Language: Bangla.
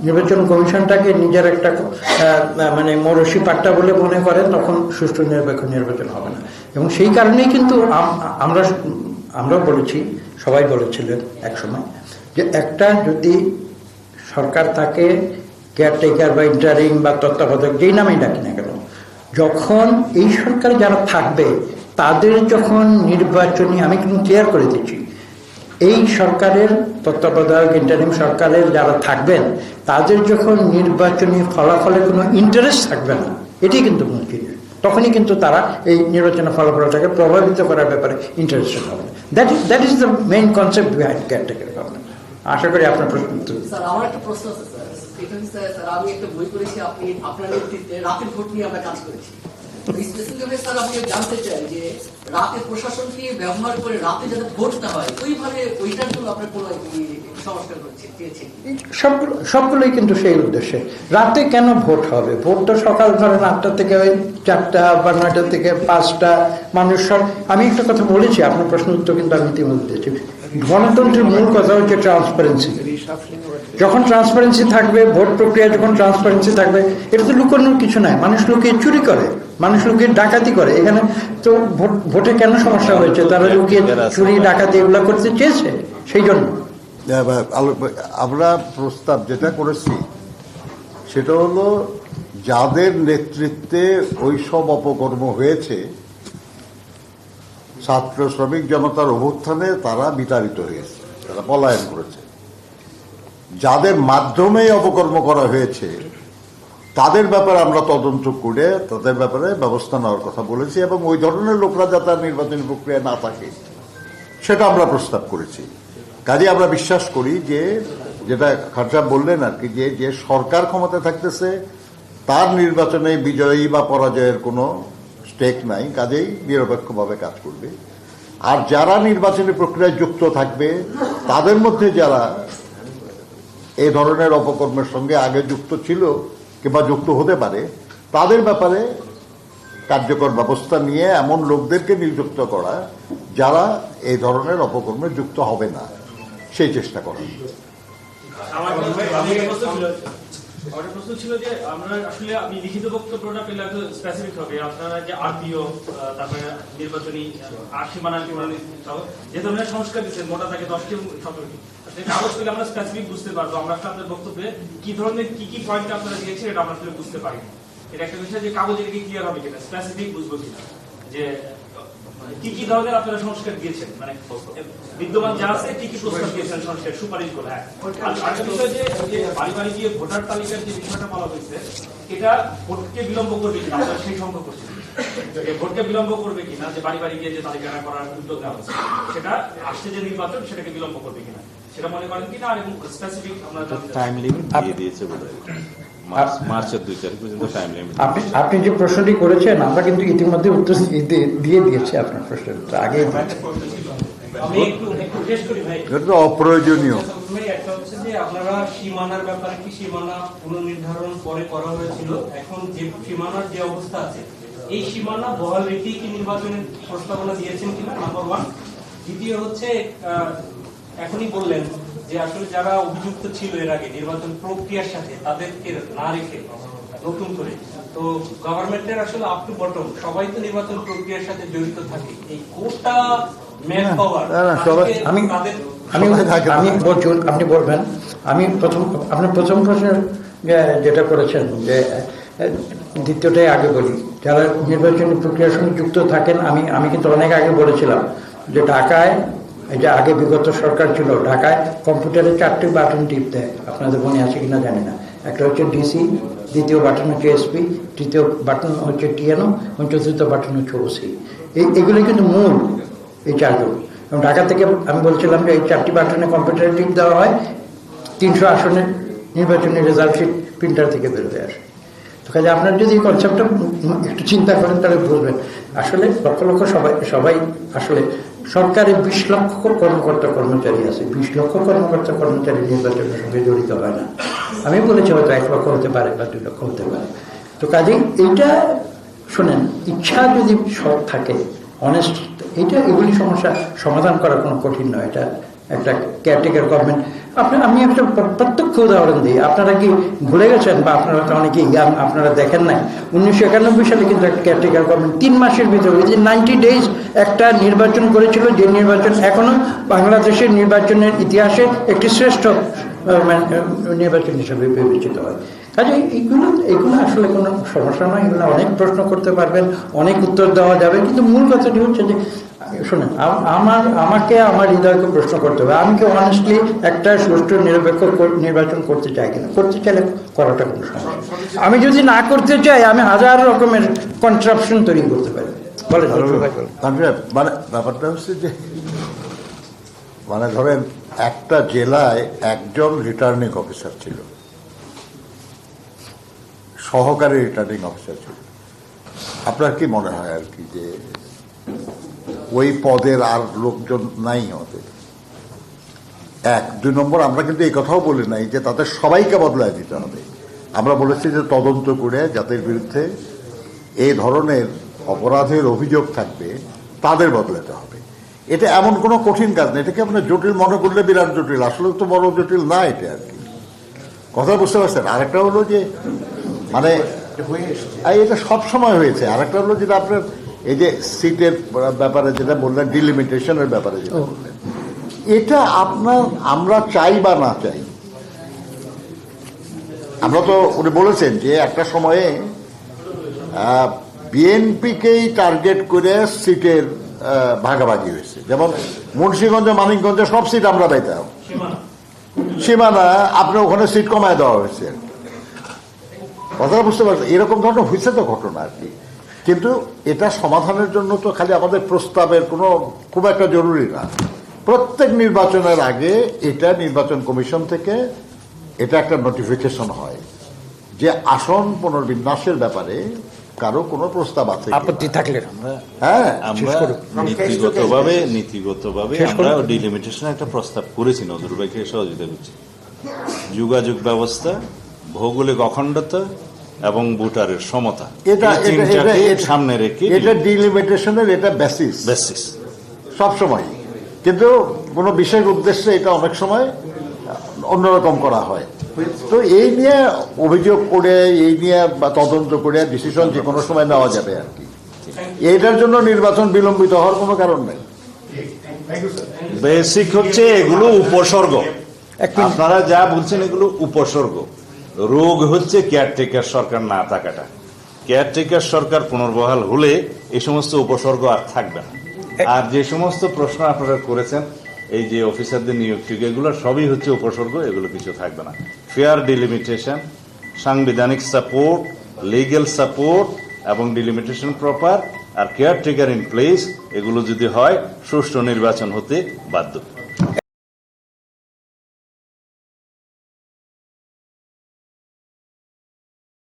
নির্বাচন কমিশনটাকে নিজের একটা মানে মরসি পাট্টা বলে মনে করে, তখন সুষ্ঠু নিরপেক্ষ নির্বাচন হবে না। এবং সেই কারণেই কিন্তু আমরা বলেছি, সবাই বলেছিলেন একসময়, যে একটা যদি সরকার থাকে, কেয়ারটেকার বা ইন্টারিম বা তত্ত্বাবধায়ক যেই নামেই ডাকি না কেন, যখন এই সরকারে যারা থাকবে তাদের যখন নির্বাচনী, আমি কিন্তু ক্লিয়ার করে দিচ্ছি, এই সরকারের তত্ত্বাবধায়ক ইন্টারিম সরকারের যারা থাকবেন তাদের যখন নির্বাচনী ফলাফলে কোনো ইন্টারেস্ট থাকবে না, এটি কিন্তু মুশকিল। তখনই কিন্তু তারা এই নির্বাচনের ফলাফলটাকে প্রভাবিত করার ব্যাপারে ইন্টারেস্টেড হবে। That is the main concept behind caretaker government. আশা করি আপনার প্রশ্ন উত্তর। স্যার, আমার একটা প্রশ্ন আছে স্যার। এটা হচ্ছে স্যার, আমি একটা বই করেছি, আপনি আপনার নেতৃত্বে রাতের ভোট নিয়ে আমরা কাজ করেছি। স্পেসিফিকভাবে স্যার আমি জানতে চাই যে রাতে প্রশাসনকে ব্যবহার করে রাতে যাতে ভোট না হয়, ওইভাবে ওইটার জন্য আপনার কোনো সংস্কার চেয়েছেন? সবগুলোই কিন্তু সেই উদ্দেশ্যে। রাতে কেন ভোট হবে? ভোট তো সকাল ধরেন 8টা থেকে ওই 4টা বা 9টা থেকে 5টা মানুষ সব। আমি একটা কথা বলেছি, আপনার প্রশ্ন উত্তর কিন্তু আমি ইতিমধ্যে দিয়েছি। গণতন্ত্রের মূল কথা হচ্ছে ট্রান্সপারেন্সি। যখন ট্রান্সপারেন্সি থাকবে, ভোট প্রক্রিয়া যখন ট্রান্সপারেন্সি থাকবে, এটা তো লুকানোর কিছু নাই। মানুষ লুকিয়ে চুরি করে, মানুষ লুকিয়ে ডাকাতি করে। এখানে তো ভোটে কেন সমস্যা হয়েছে? তারা লুকিয়ে চুরি ডাকাতি এগুলো করতে চেয়েছে, সেই জন্য। আমরা প্রস্তাব যেটা করেছি সেটা হলো, যাদের নেতৃত্বে ওইসব অপকর্ম হয়েছে, ছাত্র শ্রমিক জনতার অভ্যুত্থানে তারা বিতাড়িত হয়েছে, তারা পলায়ন করেছে। যাদের মাধ্যমে অপকর্ম করা হয়েছে তাদের ব্যাপারে আমরা তদন্ত করে তাদের ব্যাপারে ব্যবস্থা নেওয়ার কথা বলেছি, এবং ওই ধরনের লোকরা যাতে নির্বাচনী প্রক্রিয়া না থাকে সেটা আমরা প্রস্তাব করেছি। কাজে আমরা বিশ্বাস করি যে, যেটা খান সাহেব বললেন আর কি, যে সরকার ক্ষমতায় থাকতেছে তার নির্বাচনে বিজয়ী বা পরাজয়ের কোনো স্টেক নাই, কাজেই নিরপেক্ষভাবে কাজ করবে। আর যারা নির্বাচনী প্রক্রিয়ায় যুক্ত থাকবে, তাদের মধ্যে যারা এই ধরনের অপকর্মের সঙ্গে আগে যুক্ত ছিল কিংবা যুক্ত হতে পারে, তাদের ব্যাপারে কার্যকর ব্যবস্থা নিয়ে এমন লোকদেরকে নিযুক্ত করা যারা এই ধরনের অপকর্মে যুক্ত হবে না, সেই চেষ্টা করা। আমার প্রশ্ন ছিল যে আমরা আসলে আমি লিখিত বক্তব্যটা পেলে একটু স্পেসিফিক হবে। আপনারা যে আরপিও, তারপরে নির্বাচনী সীমানা যে ধরনের সংস্কার দিচ্ছেন, মোটা থাকে 10টি এবং 17টি, কাগজ পেলে আমরা স্পেসিফিক বুঝতে পারবো। আমরা আপনাদের বক্তব্যে কি ধরনের কি পয়েন্ট আপনারা দিয়েছেন এটা আমরা আসলে বুঝতে পারি। এটা একটা বিষয় যে কাগজে কি ক্লিয়ার হবে কিনা, স্পেসিফিক বুঝবো কিনা, যে কি ধরনের আপনারা সংস্কার দিয়েছেন, মানে বিদ্যমান যা আছে কি প্রস্তাব দিয়েছেন সংস্কার সুপারিশ করে। আরেকটা বিষয় যে বাড়ি বাড়ি গিয়ে ভোটার তালিকার যে বিষয়টা বলা হয়েছে, এটা ভোটকে বিলম্ব করবে কিনা, আমরা সেই সঙ্গে করছি ভোটকে বিলম্ব করবে কিনা, যে বাড়ি বাড়ি গিয়ে যে তালিকাটা করার উদ্যোগ নেওয়া হচ্ছে, সেটা আসছে যে নির্বাচন সেটাকে বিলম্ব করবে কিনা, সেটা মনে করেন কিনা। আর এবং স্পেসিফিক আমরা টাইম লিমিট দিয়ে দিয়েছে বোধহয়, মার্চের 2 তারিখ পর্যন্ত টাইম লিমিট। আপনি যে প্রশ্নটি করেছেন আমরা কিন্তু ইতিমধ্যে উত্তর দিয়ে দিয়েছি আপনার প্রশ্নের উত্তর আগে। অপ্রয়োজনীয় একটা হচ্ছে যে আপনারা সীমানার ব্যাপারে কি সীমানা পুনর্নির্ধারণ পরে করা হয়েছিল, এখন যে সীমানার যে অবস্থা আছে এই সীমানা বহাল রেখে কি নির্বাচনের প্রস্তাবনা দিয়েছেন কিনা, নাম্বার 1। দ্বিতীয় হচ্ছে এখনই বললেন যে আসলে যারা অভিযুক্ত ছিল এর আগে নির্বাচন প্রক্রিয়ার সাথে, তাদেরকে না রেখে নতুন করে, তো গভর্নমেন্টের আসলে আপ টু বটম সবাই তো নির্বাচন প্রক্রিয়ার সাথে জড়িত থাকে, এই কোটা ম্যান পাওয়ার আপনি বলবেন। আপনি প্রথম প্রশ্নের যেটা করেছেন, যে দ্বিতীয়টাই আগে বলি, যারা নির্বাচনী প্রক্রিয়ার সঙ্গে যুক্ত থাকেন, আমি কিন্তু অনেক আগে বলেছিলাম যে ঢাকায়, এই যে আগে বিগত সরকার ছিল, ঢাকায় কম্পিউটারে 4টি বাটন টিপ দেয়, আপনাদের মনে আছে কিনা জানি না। একটা হচ্ছে ডিসি, দ্বিতীয় বাটন হচ্ছে এসপি, তৃতীয় বাটন হচ্ছে টিএনও এবং চতুর্থ বাটন হচ্ছে ওসি। এগুলো কিন্তু মূল এই 4জন। এবং ঢাকা থেকে আমি বলছিলাম যে এই 4টি বাটনে কম্পিউটারে টিপ দেওয়া হয়, 300 আসনের নির্বাচনী রেজাল্ট শিট প্রিন্টার থেকে বেরোতে আসে। তো কাজে আপনার যদি এই কনসেপ্টটা একটু চিন্তা করেন তাহলে বুঝবেন আসলে লক্ষ লক্ষ সবাই আসলে সরকারে 20 লক্ষ কর্মকর্তা কর্মচারী আছে, 20 লক্ষ কর্মকর্তা কর্মচারী নির্বাচনের সঙ্গে জড়িত হয় না। আমি বলেছি হয়তো 1 লক্ষ হতে পারে বা 2 লক্ষ হতে পারে। তো কাজেই এইটা শোনেন, ইচ্ছা যদি সৎ থাকে, অনেস্ট, এগুলি সমস্যা সমাধান করা কোনো কঠিন নয়। এটা একটা কেয়ারটেকার গভর্নমেন্ট। আমি একটা প্রত্যক্ষ উদাহরণ দিই। আপনারা কি ভুলে গেছেন, বা আপনারা তো অনেকেই আপনারা দেখেন নাই, 1991 সালে কিন্তু একটা কেয়ারটেকার গভর্নমেন্ট 3 মাসের ভিতরে, যে 90 ডেজ একটা নির্বাচন করেছিল, যে নির্বাচন এখনো বাংলাদেশের নির্বাচনের ইতিহাসে একটি শ্রেষ্ঠ নির্বাচন হিসেবে বিবেচিত হয়। কাজে এগুলো আসলে কোনো সমস্যা নয়, এগুলো অনেক প্রশ্ন করতে পারবেন, অনেক উত্তর দেওয়া যাবে, কিন্তু মূল কথাটি হচ্ছে যে শোনেন, আমাকে আমার হৃদয়কে প্রশ্ন করতে হবে, আমি কি অনেস্টলি একটা সুষ্ঠু নিরপেক্ষ নির্বাচন করতে চাই কিনা। করতে চাইলে করাটা কোনো সমস্যা। আমি যদি না করতে চাই, আমি হাজার রকমের কন্ট্রাপশন তৈরি করতে পারি। বলে মানে ব্যাপারটা হচ্ছে যে, মানে ধরেন একটা জেলায় একজন রিটার্নিং অফিসার ছিল, সহকারী রিটার্নিং অফিসার ছিল। আপনার কি মনে হয় আর কি যে ওই পদের আর লোকজন নাই আমাদের? 1, 2 নম্বর, আমরা কিন্তু এই কথাও বলি নাই যে তাদের সবাইকে বদলায় দিতে হবে। আমরা বলেছি যে তদন্ত করে যাদের বিরুদ্ধে এই ধরনের অপরাধের অভিযোগ থাকবে তাদের বদলাতে হবে। এটা এমন কোনো কঠিন কাজ না, এটাকে আপনার জটিল মনে করলে বিরাট জটিল, আসলে তো বড় জটিল না এটা আর কি। কথা বুঝতে পারছেন? আরেকটা হলো যে মানে এটা সব সময় হয়েছে। আরেকটা হলো যেটা আপনার এই যে সিটের ব্যাপারে যেটা বললেন, ডিলিমিটেশনের ব্যাপারে যেটা বললেন, এটা আমরা চাই বা না চাই, আমরা তো উনি বলেছেন যে একটা সময়ে বিএনপিকেই টার্গেট করে সিটের ভাগাভাগি হয়েছে। যেমন মুন্সিগঞ্জ, মানিকগঞ্জে সব সিট আমরা পাইতাম, সীমানা আপনার ওখানে সিট কমায় দেওয়া হয়েছে। কথাটা বুঝতে পারছেন? এরকম ধরনের হয়েছে তো ঘটনা আর কি। কিন্তু এটা সমাধানের জন্য তো খালি আমাদের প্রস্তাবের কোনো খুব একটা জরুরি না। প্রত্যেক নির্বাচনের আগে এটা নির্বাচন কমিশন থেকে এটা একটা নোটিফিকেশন হয় যে আসন পুনর্বিন্যাসের ব্যাপারে কারো কোনো প্রস্তাব আছে, আপত্তি থাকলে। হ্যাঁ, আমরা নীতিগতভাবে আমরা ডিলিমিটেশন একটা প্রস্তাব করেছি, নজরুল ভাইকে সহযোগিতা করছি। যোগাযোগ ব্যবস্থা, ভৌগোলিক অখণ্ডতা এবং ভোটারের সমতা, তিনটাকে সামনে রেখে এটা ডিলিমিটেশনের এটা বেসিস সবসময়। কিন্তু কোনো বিশেষ উদ্দেশ্যে এটা অনেক সময় অন্যরকম করা হয়। তো এই নিয়ে অভিযোগ করে, এই নিয়ে বা তদন্ত করে ডিসিশন যে কোনো সময় নেওয়া যাবে আর কি। এইটার জন্য নির্বাচন বিলম্বিত হওয়ার কোনো কারণ নেই। বেসিক হচ্ছে এগুলো উপসর্গ, আপনারা যা বলছেন এগুলো উপসর্গ। রোগ হচ্ছে কেয়ারটেকার সরকার না থাকাটা। কেয়ারটেকার সরকার পুনর্বহাল হলে এই সমস্ত উপসর্গ আর থাকবে না। আর যে সমস্ত প্রশ্ন আপনারা করেছেন, এই যে অফিসারদের নিয়োগ ঠিক, এগুলো সবই হচ্ছে উপসর্গ, এগুলো কিছু থাকবে না। ফেয়ার ডিলিমিটেশন, সাংবিধানিক সাপোর্ট, লিগ্যাল সাপোর্ট এবং ডিলিমিটেশন প্রপার আর কেয়ারটেকার ইন প্লেস, এগুলো যদি হয় সুষ্ঠু নির্বাচন হতে বাধ্য।